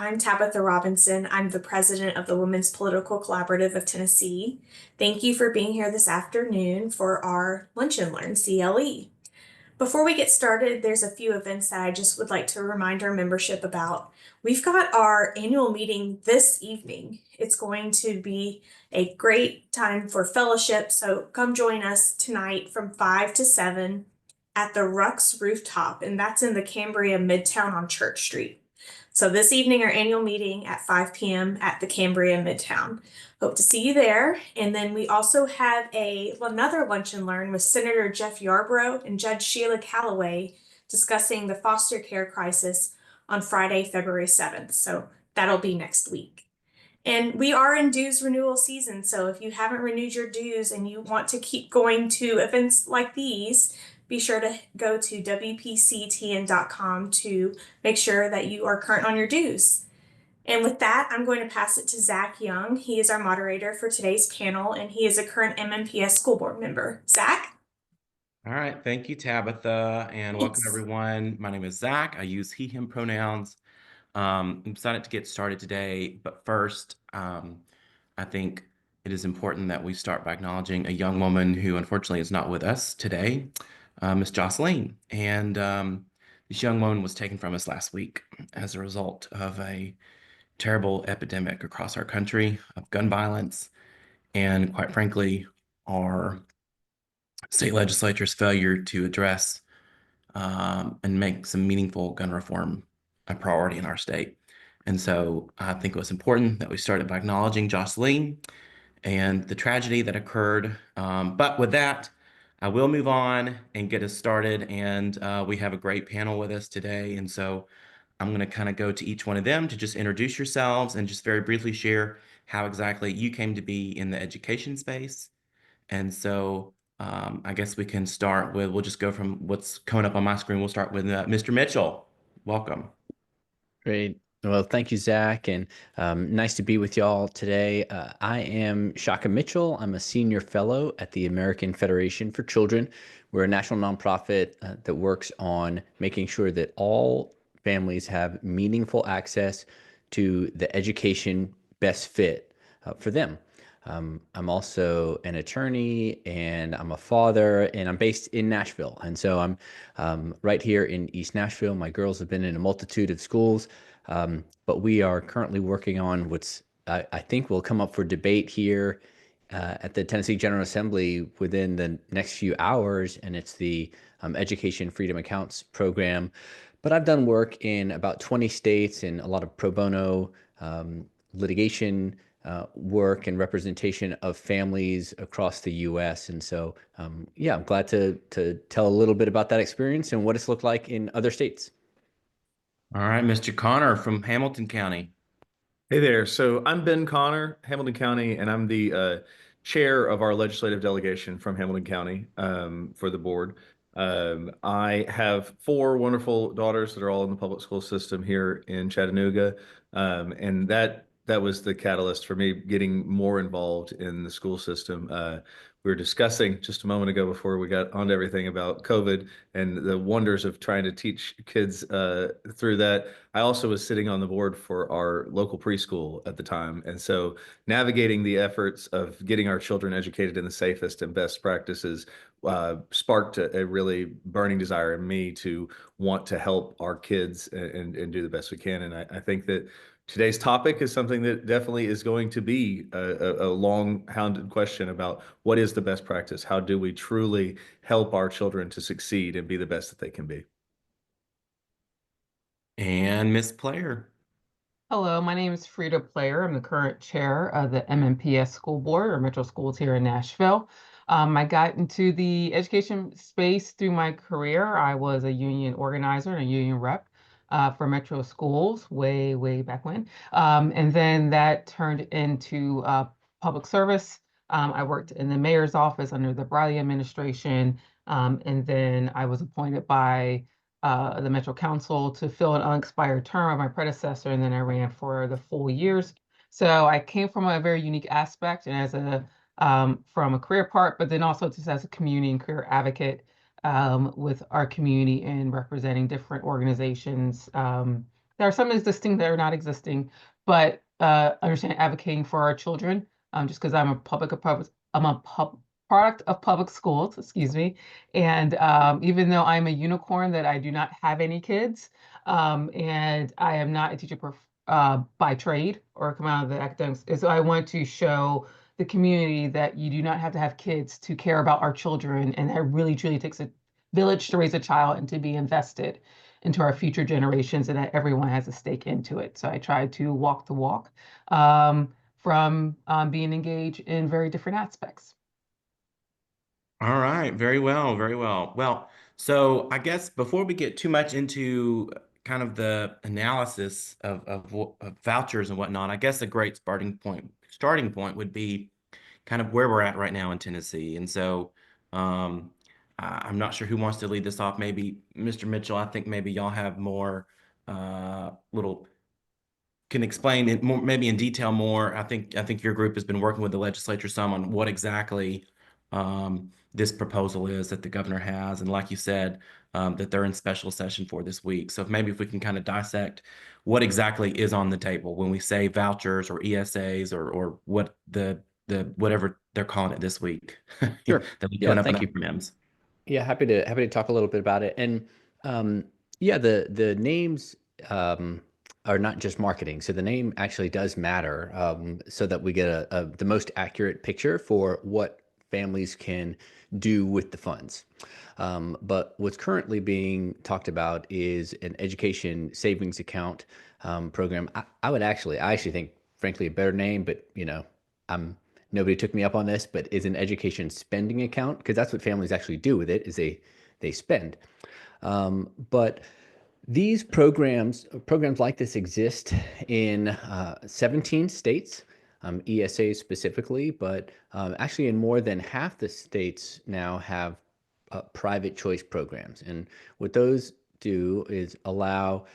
I'm Tabitha Robinson. I'm the president of the Women's Political Collaborative of Tennessee. Thank you for being here this afternoon for our Lunch and Learn CLE. Before we get started, there's a few events that I just would like to remind our membership about. We've got our annual meeting this evening. It's going to be a great time for fellowship, so come join us tonight from 5 to 7 at the Rux Rooftop, and that's in the Cambria Midtown on Church Street. So this evening, our annual meeting at 5 p.m. at the Cambria Midtown. Hope to see you there. And then we also have another lunch and learn with Senator Jeff Yarbrough and Judge Sheila Calloway discussing the foster care crisis on Friday, February 7th. So that'll be next week. And we are in dues renewal season. So if you haven't renewed your dues and you want to keep going to events like these, be sure to go to WPCTN.com to make sure that you are current on your dues. And with that, I'm going to pass it to Zach Young. He is our moderator for today's panel, and he is a current MMPS school board member. Zach? All right, thank you, Tabitha, and welcome Thanks. everyone. My name is Zach. I use he, him pronouns. I'm excited to get started today, but first, I think it is important that we start by acknowledging a young woman who unfortunately is not with us today, Miss Jocelyn. And this young woman was taken from us last week as a result of a terrible epidemic across our country of gun violence, and quite frankly, our state legislature's failure to address and make some meaningful gun reform a priority in our state. And so I think it was important that we started by acknowledging Jocelyn and the tragedy that occurred. But with that, I will move on and get us started. And we have a great panel with us today. And so I'm going to kind of go to each one of them to just introduce yourselves and just very briefly share how exactly you came to be in the education space. And so I guess we can start with, we'll just go from what's coming up on my screen. We'll start with Mr. Mitchell. Welcome. Great. Well, thank you, Zach, and nice to be with y'all today. I am Shaka Mitchell. I'm a senior fellow at the American Federation for Children. We're a national nonprofit that works on making sure that all families have meaningful access to the education best fit for them. I'm also an attorney and I'm a father and I'm based in Nashville. And so I'm right here in East Nashville. My girls have been in a multitude of schools, but we are currently working on what's I think will come up for debate here at the Tennessee General Assembly within the next few hours, and it's the Education Freedom Accounts program. But I've done work in about 20 states and a lot of pro bono litigation work and representation of families across the U.S. And so, yeah, I'm glad to tell a little bit about that experience and what it's looked like in other states. All right, Mr. Connor from Hamilton County. Hey there. So I'm Ben Connor, Hamilton County, and I'm the chair of our legislative delegation from Hamilton County for the board. I have four wonderful daughters that are all in the public school system here in Chattanooga, and that was the catalyst for me getting more involved in the school system. We were discussing just a moment ago before we got onto everything about COVID and the wonders of trying to teach kids through that. I also was sitting on the board for our local preschool at the time. And so navigating the efforts of getting our children educated in the safest and best practices sparked a really burning desire in me to want to help our kids and do the best we can. And I think that today's topic is something that definitely is going to be a long-hounded question about what is the best practice? How do we truly help our children to succeed and be the best that they can be? And Miss Player. Hello, my name is Frida Player. I'm the current chair of the MMPS School Board, or Metro Schools here in Nashville. I got into the education space through my career. I was a union organizer and a union rep for Metro Schools way back when. And then that turned into public service. I worked in the mayor's office under the Briley administration. And then I was appointed by the Metro Council to fill an unexpired term of my predecessor, and then I ran for the full years. So I came from a very unique aspect, and as a from a career part, but then also just as a community and career advocate with our community and representing different organizations there are some existing that are not existing, but understand advocating for our children. Just because I'm a product of public schools, excuse me, and even though I'm a unicorn that I do not have any kids, and I am not a teacher by trade or come out of the academics, so I want to show the community that you do not have to have kids to care about our children, and that really truly takes a village to raise a child and to be invested into our future generations, and that everyone has a stake into it. So I try to walk the walk from being engaged in very different aspects. All right, very well, very well. Well, so I guess before we get too much into kind of the analysis of vouchers and whatnot, I guess a great starting point would be kind of where we're at right now in Tennessee. And so I'm not sure who wants to lead this off. Maybe Mr. Mitchell, I think maybe y'all have more little can explain it more, maybe in detail more. I think your group has been working with the legislature some on what exactly this proposal is that the governor has, and like you said, that they're in special session for this week. So maybe if we can kind of dissect what exactly is on the table when we say vouchers or ESAs or what the whatever they're calling it this week. Sure. That we Yeah, coming up thank with you. acronyms. Yeah, happy to talk a little bit about it. And yeah, the names are not just marketing. So the name actually does matter, so that we get the most accurate picture for what families can do with the funds. But what's currently being talked about is an education savings account program. I actually think, frankly, a better name, but nobody took me up on this, but is an education spending account, because that's what families actually do with it, is they spend. But these programs like this exist in 17 states, ESAs specifically, but actually in more than half the states now have private choice programs. And what those do is allow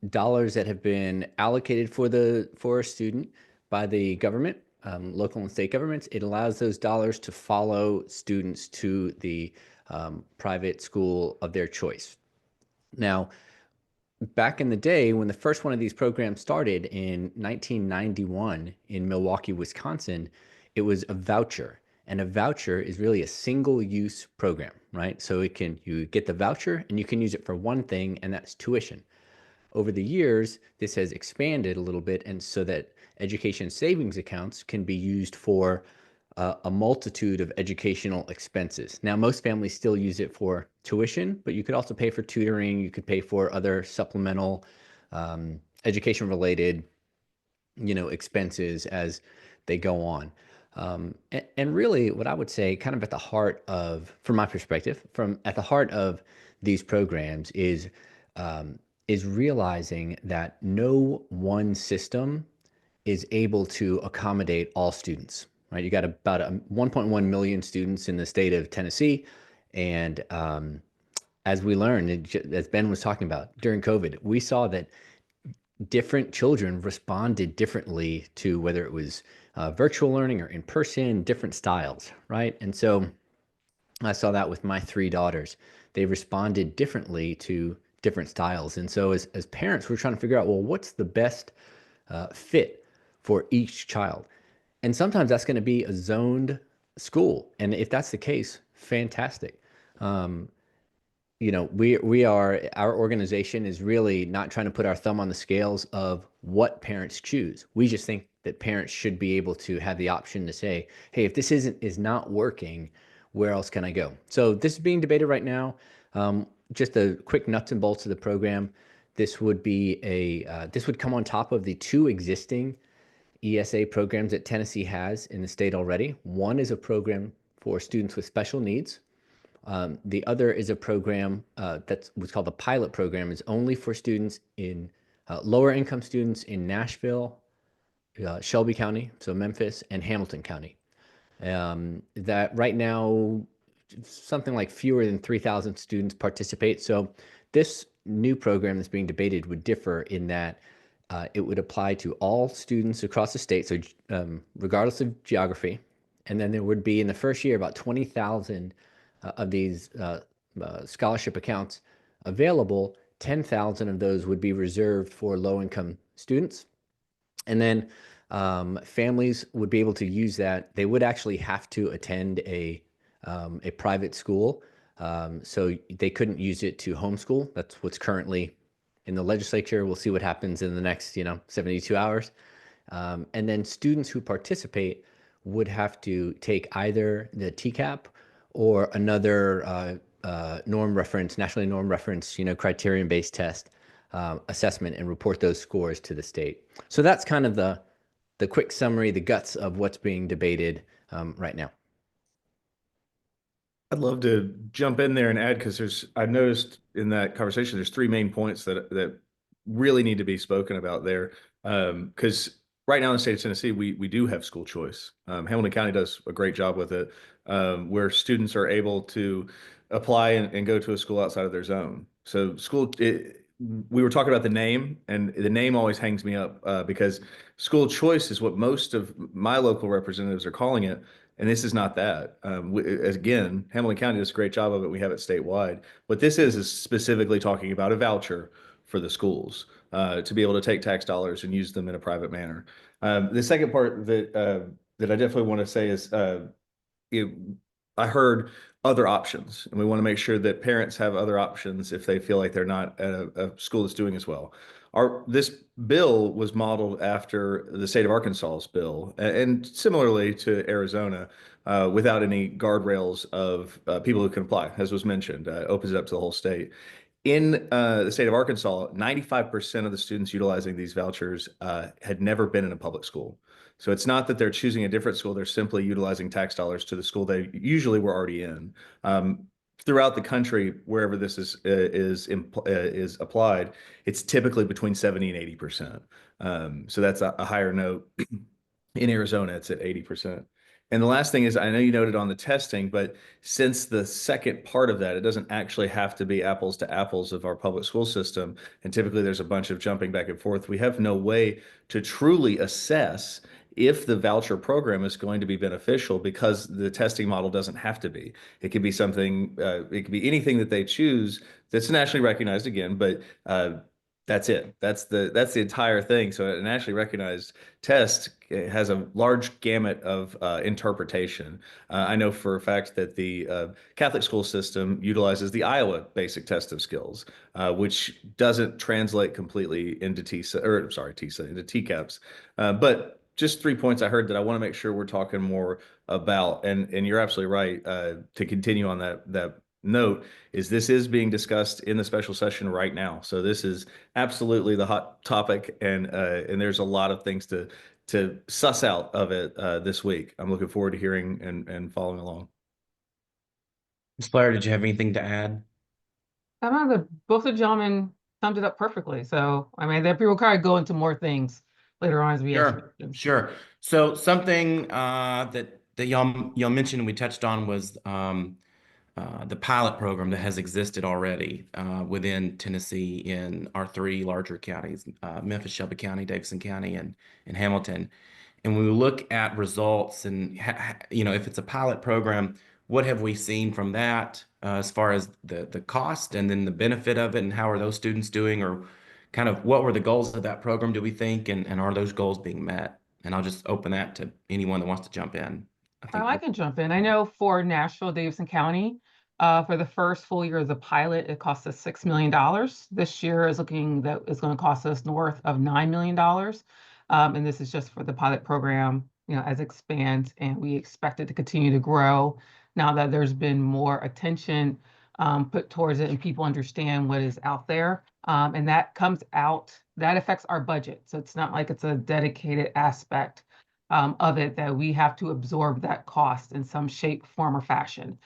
dollars that have been allocated for a student by the government, local and state governments. It allows those dollars to follow students to the private school of their choice. Now, back in the day, when the first one of these programs started in 1991 in Milwaukee, Wisconsin, it was a voucher. And a voucher is really a single-use program, right? So you get the voucher and you can use it for one thing, and that's tuition. Over the years, this has expanded a little bit, and so that education savings accounts can be used for a multitude of educational expenses. Now, most families still use it for tuition, but you could also pay for tutoring. You could pay for other supplemental education-related, expenses as they go on. And really, what I would say, kind of at the heart of, from my perspective, at the heart of these programs is realizing that no one system is able to accommodate all students, right? You got about 1.1 million students in the state of Tennessee. And as we learned, as Ben was talking about, during COVID, we saw that different children responded differently to whether it was virtual learning or in person, different styles, right? And so I saw that with my 3 daughters. They responded differently to different styles. And so as parents, we're trying to figure out, well, what's the best fit for each child? And sometimes that's going to be a zoned school. And if that's the case, fantastic. Our organization is really not trying to put our thumb on the scales of what parents choose. We just think that parents should be able to have the option to say, hey, if this is not working, where else can I go? So this is being debated right now. Just a quick nuts and bolts of the program. This would come on top of the 2 existing ESA programs that Tennessee has in the state already. One is a program for students with special needs. The other is a program that's what's called the pilot program. It's only for students in lower income students in Nashville, Shelby County, so Memphis, and Hamilton County. That right now, something like fewer than 3,000 students participate. So this new program that's being debated would differ in that it would apply to all students across the state, so regardless of geography. And then there would be in the first year about 20,000 of these scholarship accounts available 10,000 of those would be reserved for low-income students. And then families would be able to use that. They would actually have to attend a private school. So they couldn't use it to homeschool. That's what's currently in the legislature. We'll see what happens in the next, 72 hours. And then students who participate would have to take either the TCAP or another nationally norm reference, criterion-based test assessment, and report those scores to the state. So that's kind of the quick summary, the guts of what's being debated right now. I'd love to jump in there and add, because I've noticed in that conversation, there's three main points that really need to be spoken about there. Because right now in the state of Tennessee, we do have school choice. Hamilton County does a great job with it, where students are able to apply and go to a school outside of their zone. So we were talking about the name, and the name always hangs me up because school choice is what most of my local representatives are calling it. And this is not that. Again, Hamilton County does a great job of it. We have it statewide. What this is specifically talking about a voucher for the schools to be able to take tax dollars and use them in a private manner. The second part that I definitely want to say is I heard other options, and we want to make sure that parents have other options if they feel like they're not at a school that's doing as well. This bill was modeled after the state of Arkansas's bill, and similarly to Arizona, without any guardrails of people who can apply, as was mentioned, opens it up to the whole state. In the state of Arkansas, 95% of the students utilizing these vouchers had never been in a public school. So it's not that they're choosing a different school, they're simply utilizing tax dollars to the school they usually were already in. Throughout the country, wherever this is applied, it's typically between 70 and 80%. So that's a higher note. In Arizona, it's at 80%. And the last thing is, I know you noted on the testing, but since the second part of that, it doesn't actually have to be apples to apples of our public school system. And typically there's a bunch of jumping back and forth. We have no way to truly assess if the voucher program is going to be beneficial, because the testing model doesn't have to be. It could be something, it could be anything that they choose that's nationally recognized again, but that's it. That's the entire thing. So a nationally recognized test has a large gamut of interpretation. I know for a fact that the Catholic school system utilizes the Iowa Basic Test of Skills, which doesn't translate completely into into TCAPs. But just 3 points I heard that I want to make sure we're talking more about, and you're absolutely right. To continue on that note, this is being discussed in the special session right now. So this is absolutely the hot topic, and there's a lot of things to suss out of it this week. I'm looking forward to hearing and following along. Ms. Blair, did you have anything to add? I don't know, both the gentlemen summed it up perfectly. So, I mean, that people kind of go into more things later on as we ask questions. Sure. So something that y'all mentioned and we touched on was the pilot program that has existed already within Tennessee in our three larger counties, Memphis, Shelby County, Davidson County, and Hamilton. And when we look at results and, if it's a pilot program, what have we seen from that as far as the cost and then the benefit of it, and how are those students doing, or kind of what were the goals of that program, do we think, and are those goals being met? And I'll just open that to anyone that wants to jump in. I can jump in. I know for Nashville, Davidson County, for the first full year of the pilot, it cost us $6 million. This year is looking that it's going to cost us north of $9 million. And this is just for the pilot program, as it expands, and we expect it to continue to grow now that there's been more attention put towards it and people understand what is out there. And that affects our budget. So it's not like it's a dedicated aspect of it that we have to absorb that cost in some shape, form, or fashion.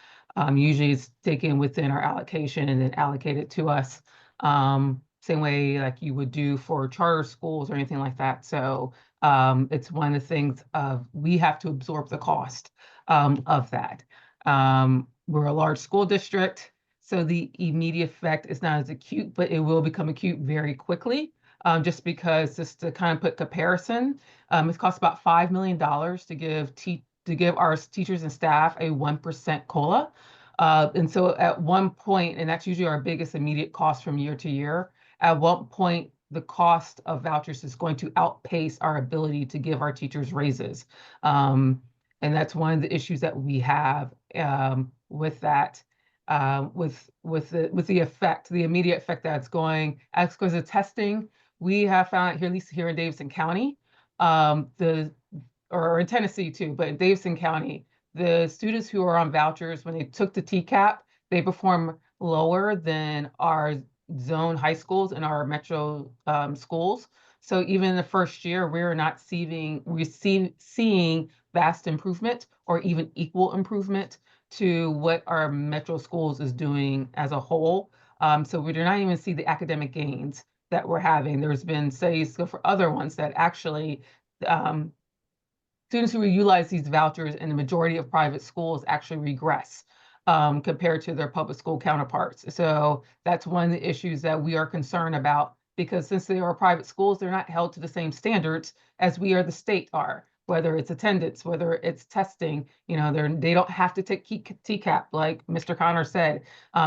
Usually it's taken within our allocation and then allocated to us, same way like you would do for charter schools or anything like that. So it's one of the things of we have to absorb the cost of that. We're a large school district, so the immediate effect is not as acute, but it will become acute very quickly. Just to kind of put comparison, it costs about $5 million to give our teachers and staff a 1% COLA. And so at one point, and that's usually our biggest immediate cost from year to year, at one point, the cost of vouchers is going to outpace our ability to give our teachers raises. And that's one of the issues that we have with that, with the effect, the immediate effect that's going. As because of testing, we have found here, at least here in Davidson County, or in Tennessee too, but in Davidson County, the students who are on vouchers, when they took the TCAP, they perform lower than our zone high schools and our metro schools. So even in the first year, we're seeing vast improvement or even equal improvement to what our metro schools is doing as a whole. So we do not even see the academic gains that we're having. There's been studies for other ones that actually students who utilize these vouchers in the majority of private schools actually regress compared to their public school counterparts. So that's one of the issues that we are concerned about, because since they are private schools, they're not held to the same standards as we are the state are, whether it's attendance, whether it's testing. They don't have to take TCAP, like Mr. Connor said.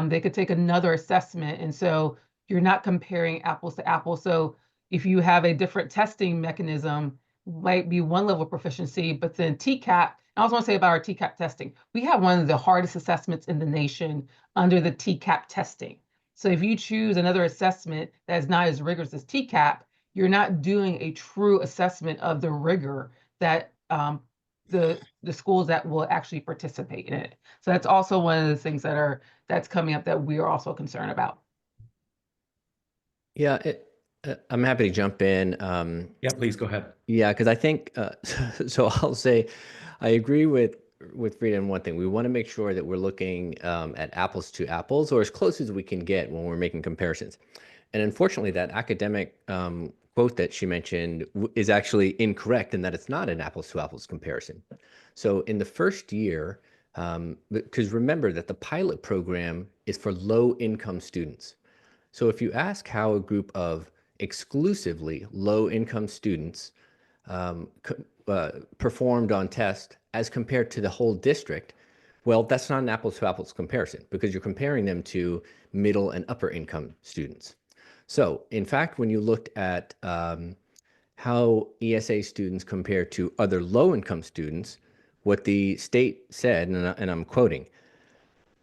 They could take another assessment. And so you're not comparing apples to apples. So if you have a different testing mechanism, might be one level of proficiency, but then TCAP, I also want to say about our TCAP testing. We have one of the hardest assessments in the nation under the TCAP testing. So if you choose another assessment that is not as rigorous as TCAP, you're not doing a true assessment of the rigor that the schools that will actually participate in it. So that's also one of the things that's coming up that we are also concerned about. Yeah, I'm happy to jump in. Yeah, please go ahead. Yeah, because I think so. I'll say I agree with Frida in one thing. We want to make sure that we're looking at apples to apples, or as close as we can get when we're making comparisons. And unfortunately, that academic quote that she mentioned is actually incorrect in that it's not an apples to apples comparison. So in the first year, because remember that the pilot program is for low income students. So if you ask how a group of exclusively low income students performed on test as compared to the whole district, well, that's not an apples to apples comparison, because you're comparing them to middle and upper income students. So in fact, when you looked at how ESA students compare to other low income students, what the state said, and I'm quoting,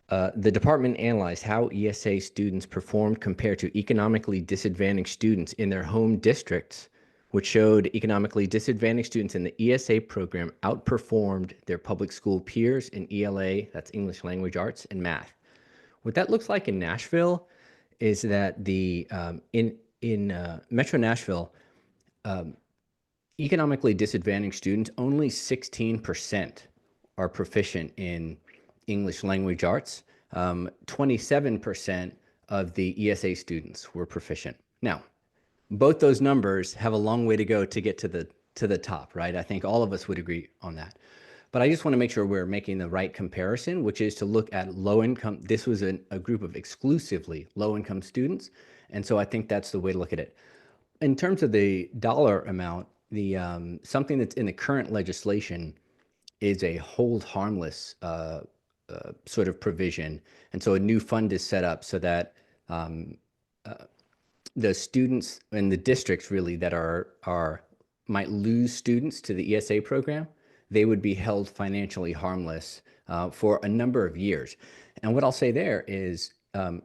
the department analyzed how ESA students performed compared to economically disadvantaged students in their home districts, which showed economically disadvantaged students in the ESA program outperformed their public school peers in ELA, that's English Language Arts, and math. What that looks like in Nashville is that in Metro Nashville, economically disadvantaged students, only 16% are proficient in English Language Arts. 27% of the ESA students were proficient. Now, both those numbers have a long way to go to get to the top, right? I think all of us would agree on that. But I just want to make sure we're making the right comparison, which is to look at low income. This was a group of exclusively low income students. And so I think that's the way to look at it. In terms of the dollar amount, the something that's in the current legislation is a hold harmless sort of provision. And so a new fund is set up so that the students and the districts really that might lose students to the ESA program, they would be held financially harmless for a number of years. And what I'll say there is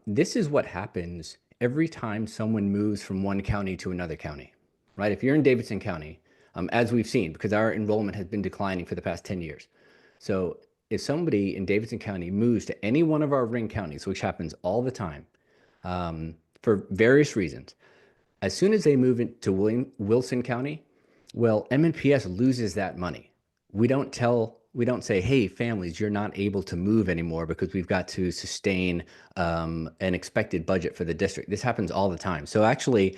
this is what happens every time someone moves from one county to another county, right? If you're in Davidson County, as we've seen, because our enrollment has been declining for the past 10 years. So if somebody in Davidson County moves to any one of our ring counties, which happens all the time for various reasons, as soon as they move into Wilson County, well, MNPS loses that money. We don't say, hey, families, you're not able to move anymore because we've got to sustain an expected budget for the district. This happens all the time. So actually,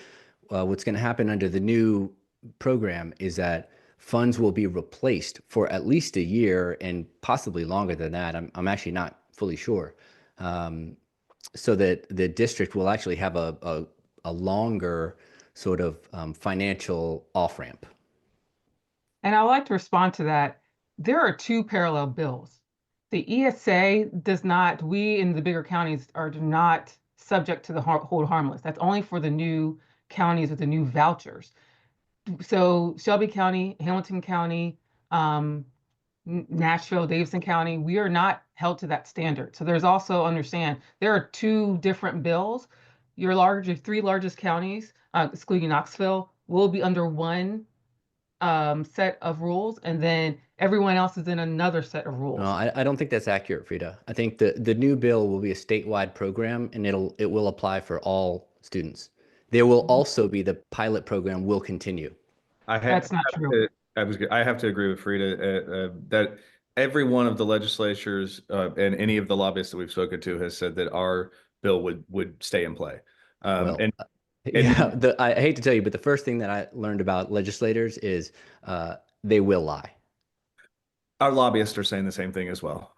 what's going to happen under the new program is that funds will be replaced for at least a year and possibly longer than that. I'm actually not fully sure. So that the district will actually have a longer sort of financial off-ramp. And I'd like to respond to that. There are two parallel bills. The ESA does not, we in the bigger counties are not subject to the hold harmless. That's only for the new counties with the new vouchers. So Shelby County, Hamilton County, Nashville, Davidson County, we are not held to that standard. So there's also, understand, there are two different bills. Your three largest counties, excluding Knoxville, will be under one set of rules, and then everyone else is in another set of rules. No, I don't think that's accurate, Frida. I think the new bill will be a statewide program, and it will apply for all students. There will also be the pilot program will continue. That's not true. I have to agree with Frida that every one of the legislatures and any of the lobbyists that we've spoken to has said that our bill would stay in play. Well, And yeah, I hate to tell you, but the first thing that I learned about legislators is they will lie. our lobbyists are saying the same thing as well,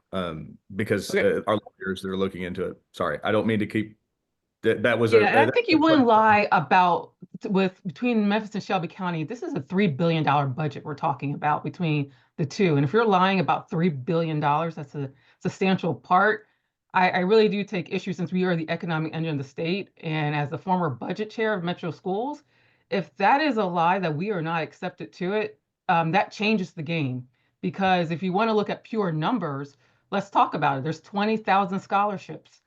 because Okay. our lawyers, they're looking into it. Sorry, I don't mean to keep that was Yeah, and I think you wouldn't lie about between Memphis and Shelby County. This is a $3 billion budget we're talking about between the two. And if you're lying about $3 billion, that's a substantial part. I really do take issue, since we are the economic engine of the state. And as the former budget chair of Metro Schools, if that is a lie that we are not accepted to it, that changes the game. Because if you want to look at pure numbers, let's talk about it. There's 20,000 scholarships.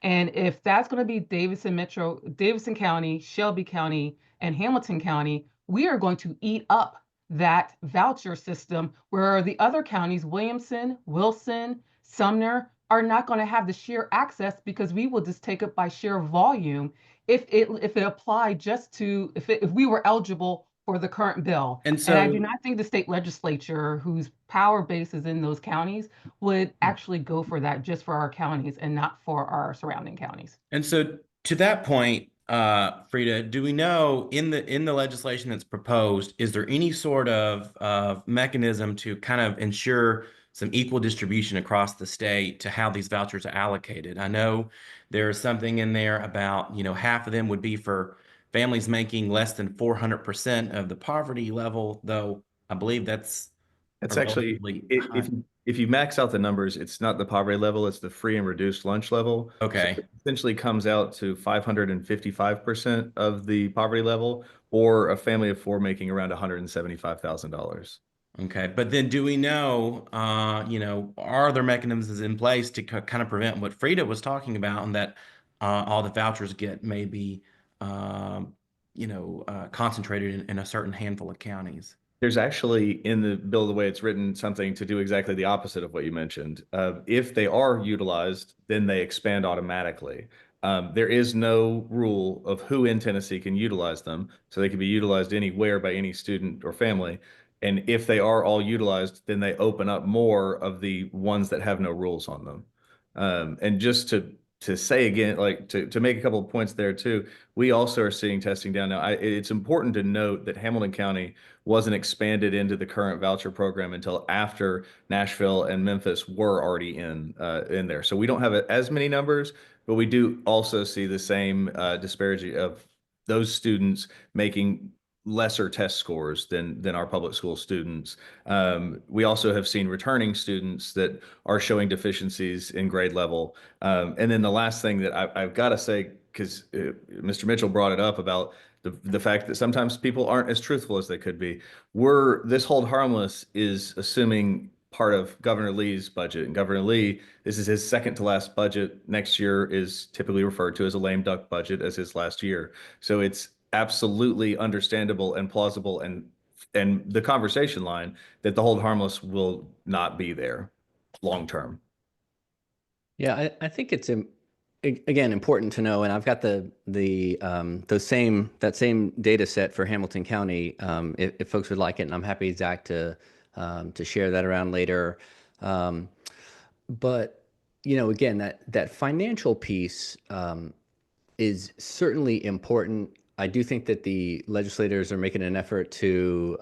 And if that's going to be Davidson County, Shelby County, and Hamilton County, we are going to eat up that voucher system, where the other counties, Williamson, Wilson, Sumner, are not going to have the sheer access, because we will just take it by sheer volume if it applied just to if we were eligible for the current bill. And I do so, not think the state legislature, whose power base is in those counties, would actually go for that just for our counties and not for our surrounding counties. and so to that point, Frida, do we know in the legislation that's proposed, is there any sort of mechanism to kind of ensure some equal distribution across the state to how these vouchers are allocated? I know there's something in there about, half of them would be for families making less than 400% of the poverty level, though I believe that's It's a actually relatively high. if you max out the numbers, it's not the poverty level, it's the free and reduced lunch level. So Okay. it essentially comes out to 555% of the poverty level, or a family of four making around $175,000. Okay, but then do we know, are there mechanisms in place to kind of prevent what Frida was talking about, and that all the vouchers get maybe, concentrated in a certain handful of counties? There's actually in the bill, the way it's written, something to do exactly the opposite of what you mentioned. If they are utilized, then they expand automatically. There is no rule of who in Tennessee can utilize them, so they can be utilized anywhere by any student or family. And if they are all utilized, then they open up more of the ones that have no rules on them. And just to say again, like to make a couple of points there too, we also are seeing testing down now. It's important to note that Hamilton County wasn't expanded into the current voucher program until after Nashville and Memphis were already in there. So we don't have as many numbers, but we do also see the same disparity of those students making lesser test scores than our public school students. We also have seen returning students that are showing deficiencies in grade level. And then the last thing that I've got to say, because Mr. Mitchell brought it up about the fact that sometimes people aren't as truthful as they could be. This hold harmless is assuming part of Governor Lee's budget. And Governor Lee, this is his second to last budget. Next year is typically referred to as a lame duck budget, as his last year. So it's absolutely understandable and plausible, and the conversation line that the hold harmless will not be there long term. Yeah, I think it's again important to know, and I've got that same data set for Hamilton County. If folks would like it, and I'm happy, Zach, to share that around later. But again, that financial piece is certainly important. I do think that the legislators are making an effort to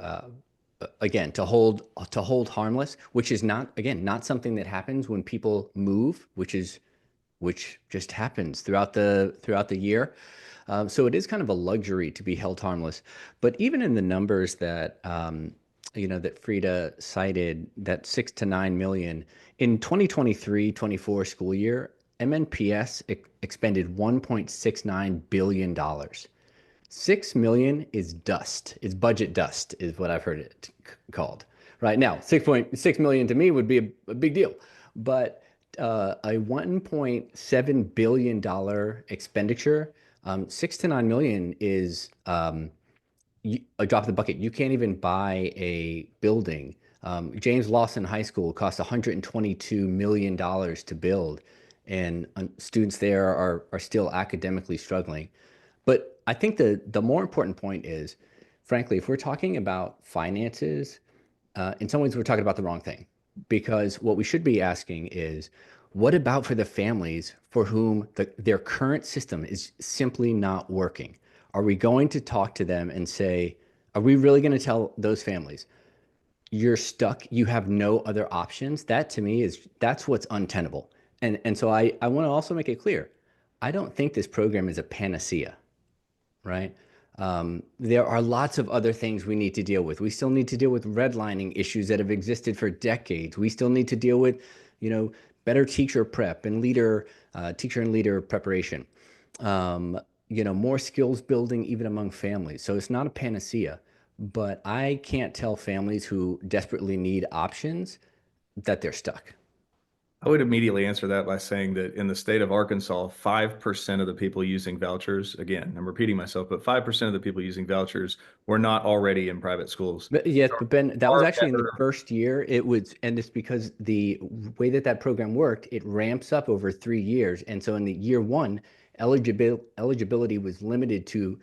again to hold harmless, which is not something that happens when people move, which just happens throughout the year. So it is kind of a luxury to be held harmless. But even in the numbers that that Frida cited, that 6 to 9 million in 2023-24 school year, MNPS expended $1.69 billion. 6 million is dust. It's budget dust, is what I've heard it called. Right now, 6.6 million to me would be a big deal, but a $1.7 billion expenditure, 6 to 9 million is a drop in the bucket. You can't even buy a building. James Lawson High School cost $122 million to build, and students there are still academically struggling. But I think the more important point is, frankly, if we're talking about finances, in some ways we're talking about the wrong thing, because what we should be asking is, what about for the families for whom their current system is simply not working? Are we going to talk to them and say, are we really going to tell those families, you're stuck, you have no other options? That to me that's what's untenable. And so I want to also make it clear, I don't think this program is a panacea, right? There are lots of other things we need to deal with. We still need to deal with redlining issues that have existed for decades. We still need to deal with, better teacher prep and teacher and leader preparation. More skills building even among families. So it's not a panacea, but I can't tell families who desperately need options that they're stuck. I would immediately answer that by saying that in the state of Arkansas, 5% of the people using vouchers, again, I'm repeating myself, but 5% of the people using vouchers were not already in private schools. But yes, but Ben, that was Far actually in the better. first year. And it's because the way that program worked, it ramps up over 3 years. And so in the year one, eligibility was limited to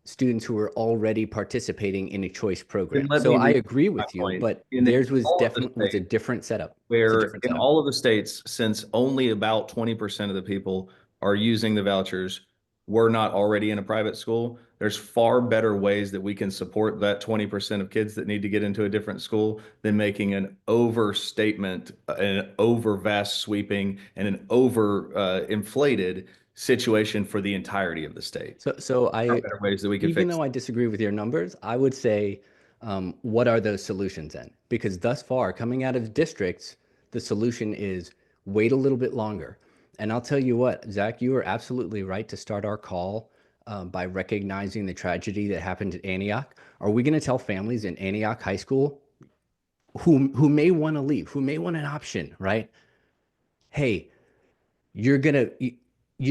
students who were already participating in a choice program. let So me I re- agree my with you, point. but In theirs was all of the definitely was a states different setup. It's a where different in setup. all of the states, since only about 20% of the people are using the vouchers, were not already in a private school, there's far better ways that we can support that 20% of kids that need to get into a different school than making an overstatement, an over vast sweeping, and an over inflated situation for the entirety of the state. So There are better ways that we can even fix though I disagree with your numbers, I would say, what are those solutions then? Because thus far, coming out of districts, the solution is wait a little bit longer. And I'll tell you what, Zach, you are absolutely right to start our call by recognizing the tragedy that happened at Antioch. Are we going to tell families in Antioch High School who may want to leave, who may want an option, right? Hey, you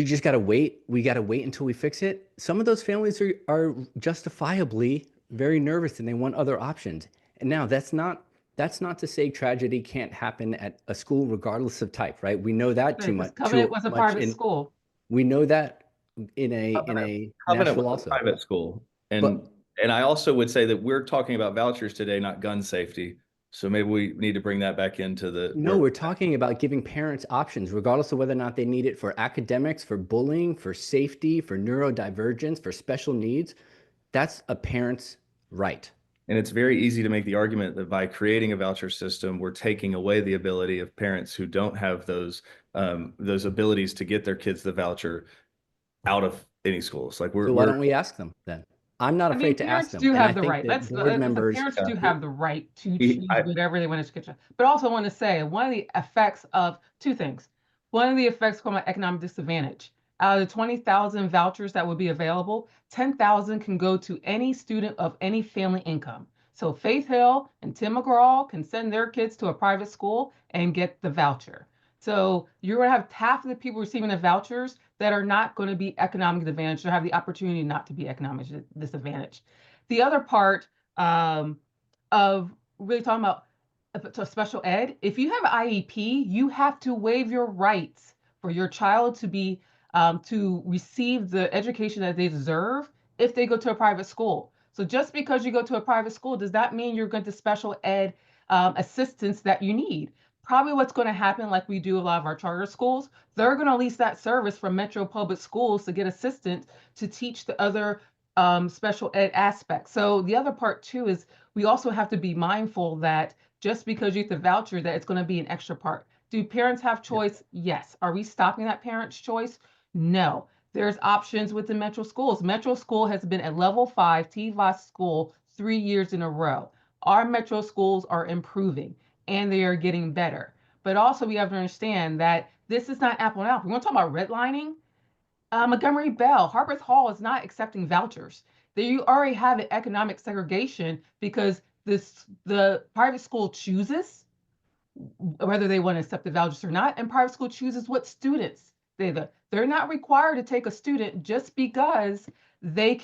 just gotta wait. We gotta wait until we fix it. Some of those families are justifiably very nervous and they want other options. And now that's not to say tragedy can't happen at a school regardless of type, right? We know that too Because much Covenant was a private in school. we know that in a Covenant Nashville was a also. private school. But And I also would say that we're talking about vouchers today, not gun safety. So maybe we need to bring that back into the. no, we're talking about giving parents options, regardless of whether or not they need it for academics, for bullying, for safety, for neurodivergence, for special needs. That's a parent's right. And it's very easy to make the argument that by creating a voucher system, we're taking away the ability of parents who don't have those abilities to get their kids the voucher out of any schools. Like So why don't we ask them then? I'm not I mean, afraid to ask parents them. do And I have the think right. that Let's board listen, members, parents Yeah. do have the right to He- choose I- whatever they want to education. But also want to say one of the effects of two things. One of the effects called economic disadvantage. Out of the 20,000 vouchers that would be available, 10,000 can go to any student of any family income. So Faith Hill and Tim McGraw can send their kids to a private school and get the voucher. So you're going to have half of the people receiving the vouchers that are not going to be economic disadvantaged or have the opportunity not to be economic disadvantaged. The other part of really talking about special ed, if you have IEP, you have to waive your rights for your child to be to receive the education that they deserve if they go to a private school. So just because you go to a private school, does that mean you're going to special ed assistance that you need? Probably what's going to happen, like we do a lot of our charter schools, they're going to lease that service from Metro Public Schools to get assistance to teach the other special ed aspects. So the other part too is we also have to be mindful that just because you get the voucher, that it's going to be an extra part. Do parents have choice? Yes. Are we stopping that parent's choice? No. There's options with the Metro schools. Metro school has been a level 5 TVOS school 3 years in a row. our metro schools are improving and they are getting better. But also we have to understand that this is not apple and apple. We want to talk about redlining. Montgomery Bell, Harpers Hall is not accepting vouchers. There you already have an economic segregation because the private school chooses whether they want to accept the vouchers or not, and private school chooses what students they're not required to take a student just because they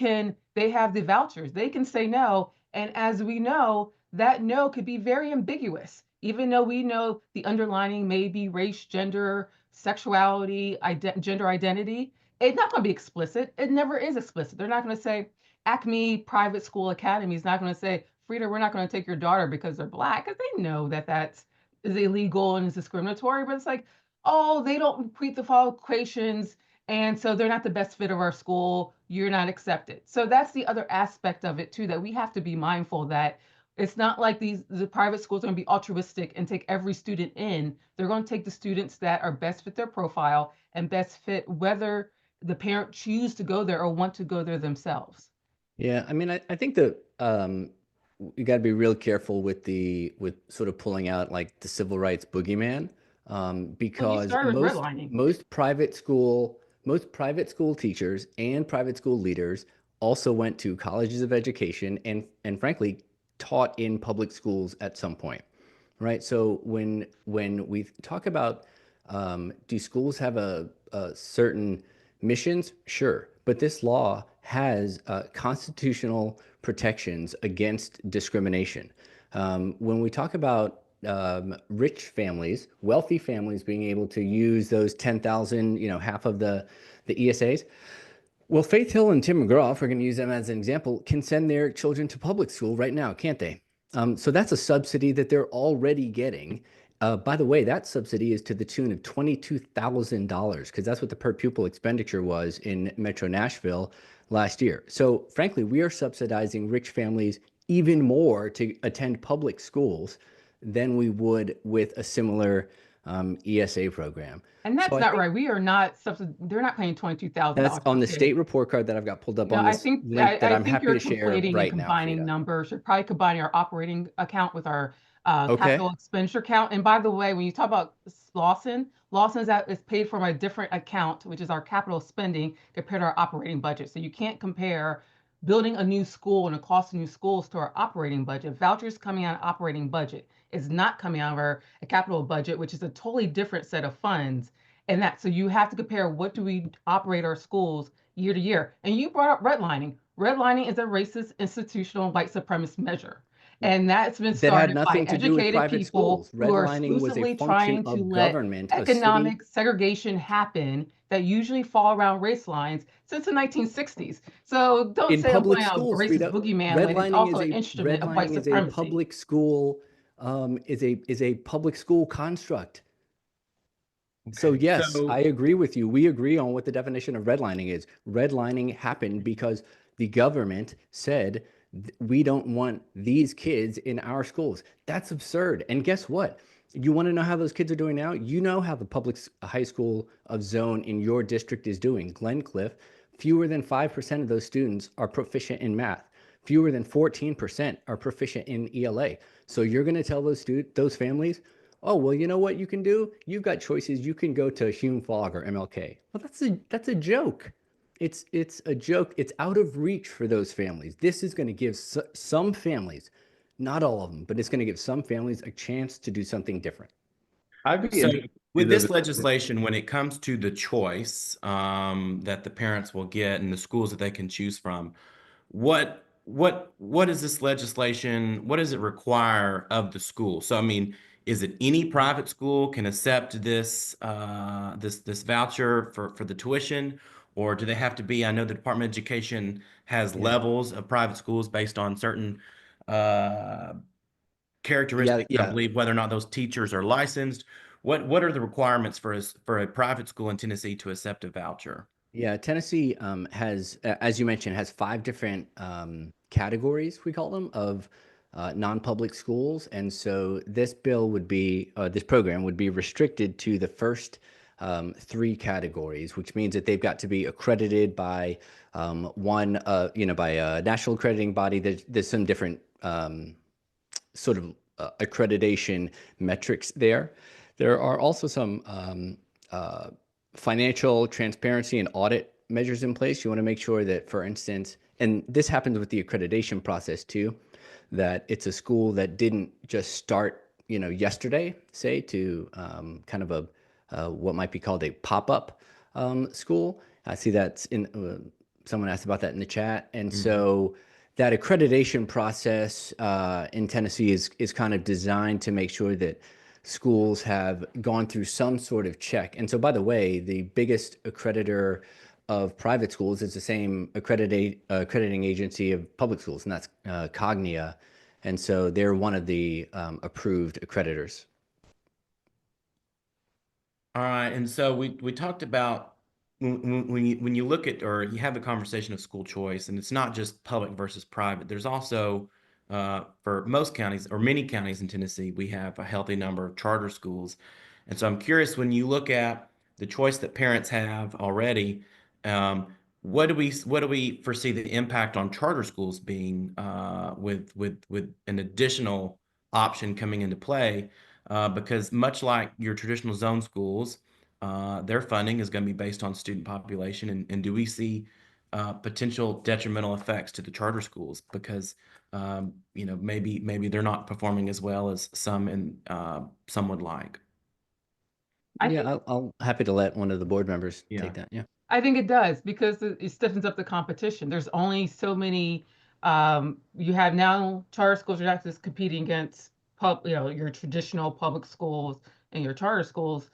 have the vouchers. They can say no, and as we know, that no could be very ambiguous. Even though we know the underlining may be race, gender, sexuality, gender identity, it's not going to be explicit. It never is explicit. They're not going to say Acme Private School Academy is not going to say, Frida, we're not going to take your daughter because they're black, because they know that that's is illegal and is discriminatory. But it's like, oh, they don't meet the qualifications, and so they're not the best fit of our school. You're not accepted. So that's the other aspect of it too, that we have to be mindful that it's not like the private schools are going to be altruistic and take every student in. They're going to take the students that are best fit their profile and best fit whether the parent choose to go there or want to go there themselves. Yeah, I mean, I think that you got to be real careful with sort of pulling out like the civil rights boogeyman, Well, you because started with redlining. most private school teachers and private school leaders also went to colleges of education and frankly taught in public schools at some point, right? So when we talk about do schools have a certain missions? Sure, but this law has constitutional protections against discrimination. When we talk about rich families, wealthy families being able to use those 10,000, half of the ESAs, well, Faith Hill and Tim McGraw, if we're going to use them as an example, can send their children to public school right now, can't they? So that's a subsidy that they're already getting. By the way, that subsidy is to the tune of $22,000 because that's what the per pupil expenditure was in Metro Nashville last year. So frankly, we are subsidizing rich families even more to attend public schools than we would with a similar ESA program. And that's So I not think right. We are not they're not paying $22,000 that's per on the kid. state report card that I've got pulled up No, on I this think link that I'm think happy you're to share conflating and right now, combining Frida. numbers. You're probably combining our operating account with our Okay. capital expenditure account. And by the way, when you talk about Lawson is paid from a different account, which is our capital spending compared to our operating budget. So you can't compare building a new school and the cost of new schools to our operating budget. Vouchers coming out of operating budget is not coming out of our capital budget, which is a totally different set of funds. And that so you have to compare what do we operate our schools year to year. And you brought up redlining. Redlining is a racist, institutional, white supremacist measure. And that's been That had started by nothing to do with educated private people schools. who are Redlining was a exclusively function trying to of let government, a city. economic segregation happen that usually fall around race lines since the 1960s. So don't In say I'm public putting out a schools, racist Frida, boogeyman when it's also an instrument of white redlining is a supremacy. public school is a public school construct. So Okay. yes, So I agree with you. We agree on what the definition of redlining is. Redlining happened because the government said we don't want these kids in our schools. That's absurd. And guess what? You want to know how those kids are doing now? You know how the public high school of zone in your district is doing. Glencliff, fewer than 5% of those students are proficient in math. Fewer than 14% are proficient in ELA. So you're going to tell those families, oh, well, you know what you can do? You've got choices. You can go to Hume Fogg or MLK. Well, that's a joke. It's a joke. It's out of reach for those families. This is going to give some families, not all of them, but it's going to give some families a chance to do something different. I'd be So interested with to this know legislation, when it comes to the choice that the parents will get and the schools that they can choose from, what is this legislation? What does it require of the school? So I mean, is it any private school can accept this this voucher for the tuition, or do they have to be? I know the Department of Education has Yeah. levels of private schools based on certain characteristics, I Yeah. believe, whether or not those teachers are licensed. What are the requirements for a private school in Tennessee to accept a voucher? Yeah, Tennessee has, as you mentioned, has 5 different categories, we call them, of non-public schools. And so this program would be restricted to the first 3 categories, which means that they've got to be accredited by by a national accrediting body. There's some different sort of accreditation metrics there. There are also some financial transparency and audit measures in place. You want to make sure that, for instance, and this happens with the accreditation process too, that it's a school that didn't just start, yesterday, say, to kind of a what might be called a pop-up school. I see that's in someone asked about that in the chat, and so that accreditation process in Tennessee is kind of designed to make sure that schools have gone through some sort of check. And so, by the way, the biggest accreditor of private schools is the same accrediting agency of public schools, and that's Cognia. And so they're one of the approved accreditors. All right, and so we talked about when you look at or you have the conversation of school choice, and it's not just public versus private. There's also for most counties or many counties in Tennessee, we have a healthy number of charter schools, and so I'm curious when you look at the choice that parents have already, what do we foresee the impact on charter schools being with an additional option coming into play? Because much like your traditional zone schools, their funding is going to be based on student population. And do we see potential detrimental effects to the charter schools because maybe they're not performing as well as some would like? I Yeah, think I'll happy to let one of the board members Yeah. take that. Yeah. I think it does because it stiffens up the competition. There's only so many. You have now charter schools are not just competing against your traditional public schools and your charter schools.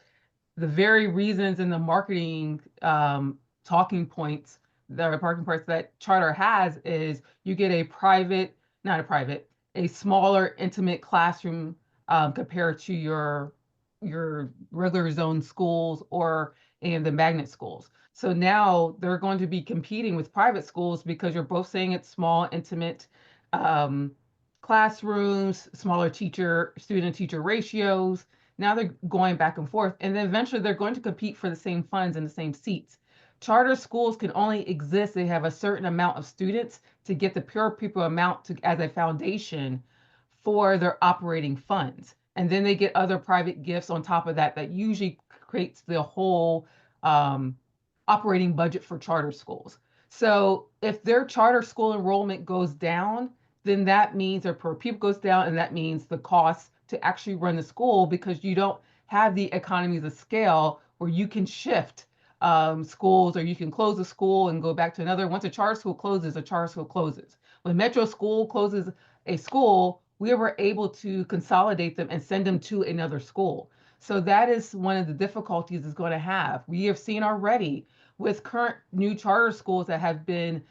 The very reasons in the marketing talking points, the parking parts that charter has is you get a smaller intimate classroom compared to your regular zone schools or and the magnet schools. So now they're going to be competing with private schools because you're both saying it's small, intimate um, classrooms, smaller student teacher ratios. Now they're going back and forth, and then eventually they're going to compete for the same funds and the same seats. Charter schools can only exist, they have a certain amount of students to get the pure people amount as a foundation for their operating funds. And then they get other private gifts on top of that, that usually creates the whole operating budget for charter schools. So if their charter school enrollment goes down, then that means their per pupil goes down, and that means the cost to actually run the school, because you don't have the economies of scale where you can shift schools, or you can close a school and go back to another. Once a charter school closes, a charter school closes. When Metro School closes a school, we were able to consolidate them and send them to another school. So that is one of the difficulties it's going to have. We have seen already with current new charter schools that have been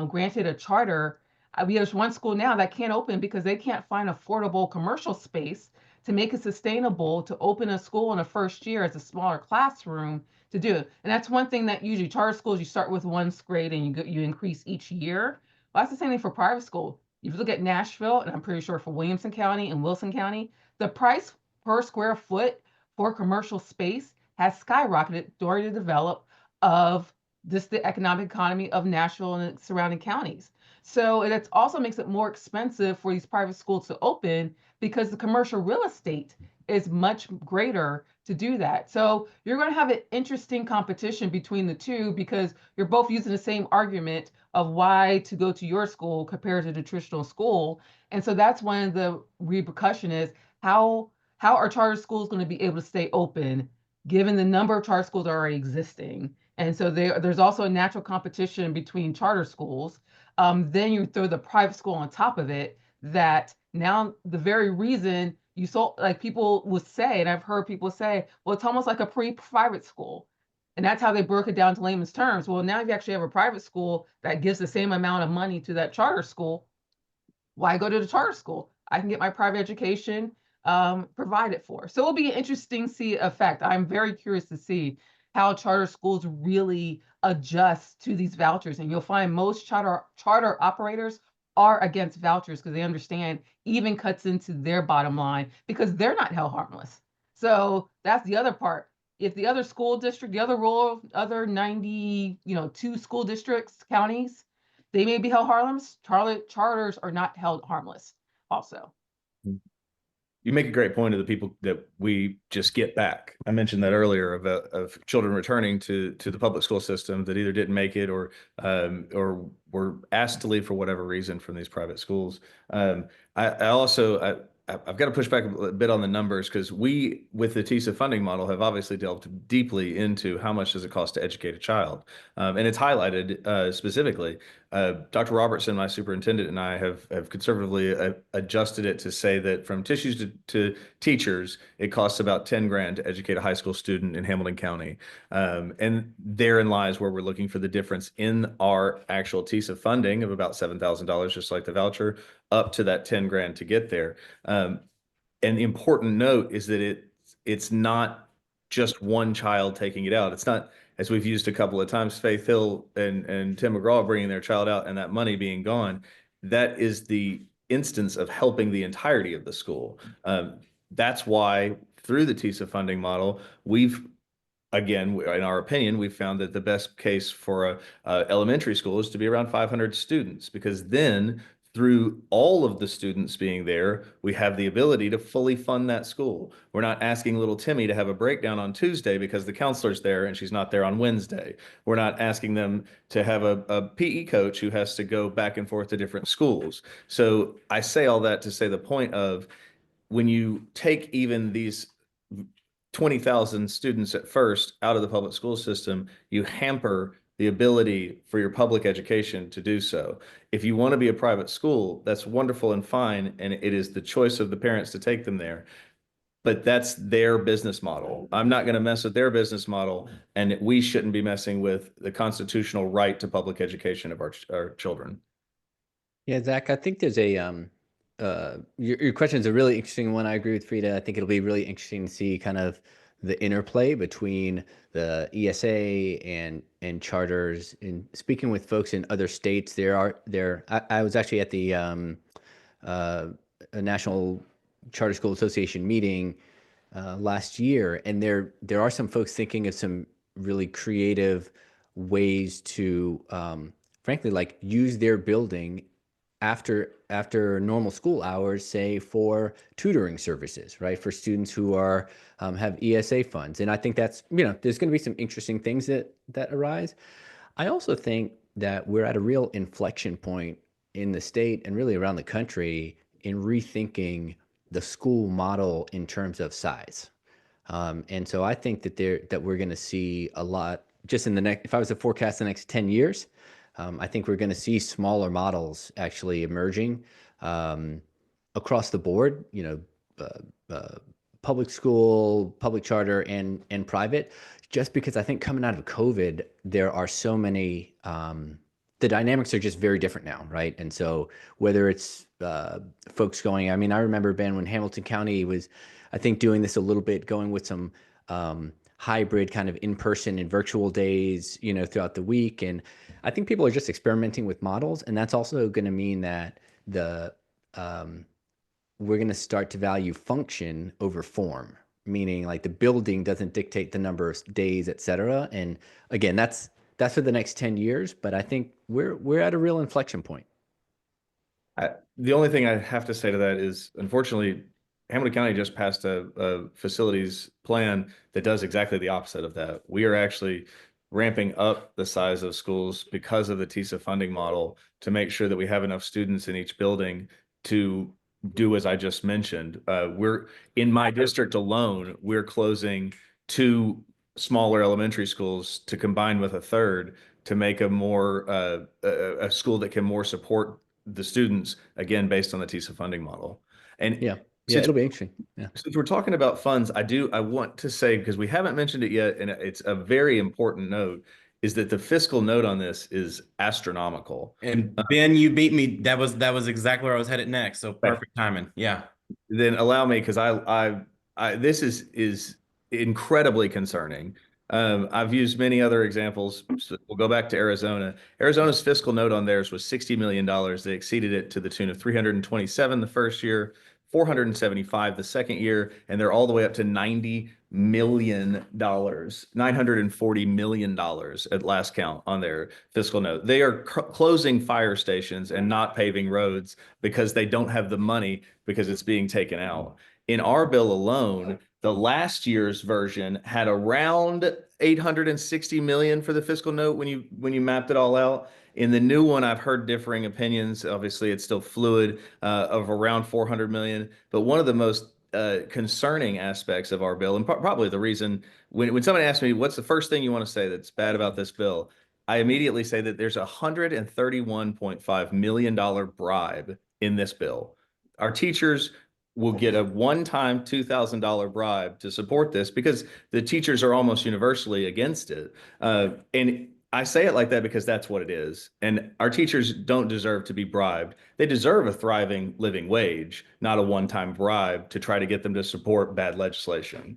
granted a charter. We have one school now that can't open because they can't find affordable commercial space to make it sustainable to open a school in a first year as a smaller classroom to do. And that's one thing that usually charter schools, you start with one grade and you increase each year. Well, that's the same thing for private school. If you look at Nashville, and I'm pretty sure for Williamson County and Wilson County, the price per square foot for commercial space has skyrocketed during the development of the economic economy of Nashville and its surrounding counties. So it also makes it more expensive for these private schools to open because the commercial real estate is much greater to do that. So you're going to have an interesting competition between the two because you're both using the same argument of why to go to your school compared to the traditional school. And so that's one of the repercussion is how are charter schools going to be able to stay open given the number of charter schools already existing? And so there's also a natural competition between charter schools. Then you throw the private school on top of it, that now the very reason you saw, like people would say, and I've heard people say, well, it's almost like a private school. And that's how they broke it down to layman's terms. Well, now you actually have a private school that gives the same amount of money to that charter school. Why go to the charter school? I can get my private education provided for. So it'll be an interesting effect. I'm very curious to see how charter schools really adjust to these vouchers. And you'll find most charter operators are against vouchers because they understand even cuts into their bottom line because they're not held harmless. So that's the other part. If the other school district, the other 92 school districts, counties, they may be held harmless. Charters are not held harmless also. You make a great point of the people that we just get back. I mentioned that earlier of children returning to the public school system that either didn't make it or were asked to leave for whatever reason from these private schools. I've got to push back a bit on the numbers because we, with the TISA funding model, have obviously delved deeply into how much does it cost to educate a child, and it's highlighted specifically. Dr. Robertson, my superintendent, and I have conservatively adjusted it to say that from tissues to teachers, it costs about 10 grand to educate a high school student in Hamilton County. And therein lies where we're looking for the difference in our actual TISA funding of about $7,000, just like the voucher, up to that 10 grand to get there. And the important note is that it's not just one child taking it out. It's not, as we've used a couple of times, Faith Hill and Tim McGraw bringing their child out and that money being gone. That is the instance of helping the entirety of the school. That's why through the TISA funding model, again, in our opinion, we've found that the best case for a elementary school is to be around 500 students, because then through all of the students being there, we have the ability to fully fund that school. We're not asking little Timmy to have a breakdown on Tuesday because the counselor's there and she's not there on Wednesday. We're not asking them to have a PE coach who has to go back and forth to different schools. So I say all that to say the point of, when you take even these 20,000 students at first out of the public school system, you hamper the ability for your public education to do so. If you want to be a private school, that's wonderful and fine, and it is the choice of the parents to take them there. But that's their business model. I'm not going to mess with their business model, and we shouldn't be messing with the constitutional right to public education of our children. Yeah, Zach, I think there's your question is a really interesting one. I agree with Frida. I think it'll be really interesting to see kind of the interplay between the ESA and charters. And speaking with folks in other states, I was actually at the a National Charter School Association meeting last year, and there are some folks thinking of some really creative ways to frankly, like, use their building after normal school hours, say, for tutoring services, right, for students who are have ESA funds. And I think that's, there's going to be some interesting things that arise. I also think that we're at a real inflection point in the state and really around the country in rethinking the school model in terms of size. And so I think that we're going to see a lot just in the next, if I was to forecast the next 10 years, I think we're going to see smaller models actually emerging across the board, public school, public charter, and private, just because I think coming out of COVID, there are so many, the dynamics are just very different now, right? And so whether it's folks going, I mean, I remember, Ben, when Hamilton County was, I think, doing this a little bit, going with some hybrid kind of in-person and virtual days, throughout the week. And I think people are just experimenting with models, and that's also going to mean that we're going to start to value function over form, meaning like the building doesn't dictate the number of days, et cetera. And again, that's for the next 10 years, but I think we're at a real inflection point. The only thing I have to say to that is, unfortunately, Hamilton County just passed a facilities plan that does exactly the opposite of that. We are actually ramping up the size of schools because of the TISA funding model to make sure that we have enough students in each building to do as I just mentioned. We're in my district alone, we're closing 2 smaller elementary schools to combine with a third to make a school that can more support the students, again, based on the TISA funding model. And yeah, it'll be interesting. Yeah. Since we're talking about funds, I want to say, because we haven't mentioned it yet, and it's a very important note, is that the fiscal note on this is astronomical. And Ben, you beat me. That was exactly where I was headed next. So perfect timing. Yeah. Then allow me, because this is incredibly concerning. I've used many other examples. So we'll go back to Arizona. Arizona's fiscal note on theirs was $60 million. They exceeded it to the tune of 327 the first year, 475 the second year, and they're all the way up to $90 million, $940 million at last count on their fiscal note. They are closing fire stations and not paving roads because they don't have the money because it's being taken out. In our bill alone, the last year's version had around 860 million for the fiscal note when you mapped it all out. In the new one, I've heard differing opinions. Obviously, it's still fluid, of around 400 million. But one of the most concerning aspects of our bill, and probably the reason when someone asks me, what's the first thing you want to say that's bad about this bill? I immediately say that there's a $131.5 million bribe in this bill. Our teachers will get a one-time $2,000 bribe to support this because the teachers are almost universally against it. And I say it like that because that's what it is. And our teachers don't deserve to be bribed. They deserve a thriving living wage, not a one-time bribe to try to get them to support bad legislation.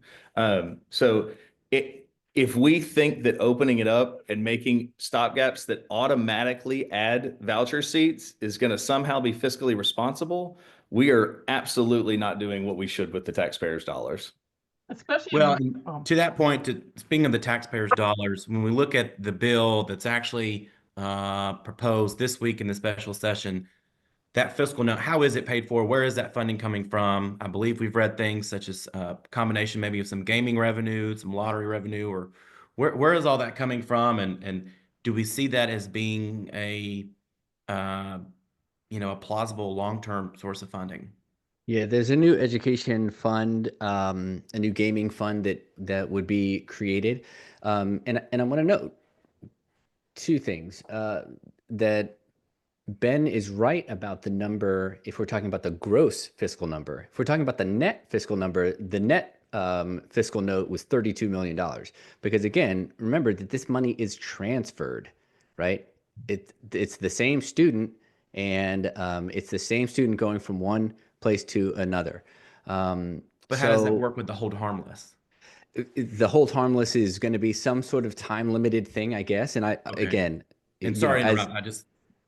So if we think that opening it up and making stopgaps that automatically add voucher seats is going to somehow be fiscally responsible, we are absolutely not doing what we should with the taxpayers' dollars. Especially Well, when- and to that point, speaking of the taxpayers' dollars, when we look at the bill that's actually proposed this week in the special session, that fiscal note, how is it paid for? Where is that funding coming from? I believe we've read things such as a combination maybe of some gaming revenue, some lottery revenue, or where is all that coming from? And do we see that as being a a plausible long-term source of funding? Yeah, there's a new education fund, a new gaming fund that would be created, and I want to note two things. That Ben is right about the number. If we're talking about the gross fiscal number, if we're talking about the net fiscal number, the net fiscal note was $32 million. Because again, remember that this money is transferred, right? It's the same student, and it's the same student going from one place to another. But how does that work with the hold harmless? The hold harmless is going to be some sort of time limited thing, I guess. And Okay. again, And sorry to interrupt, I just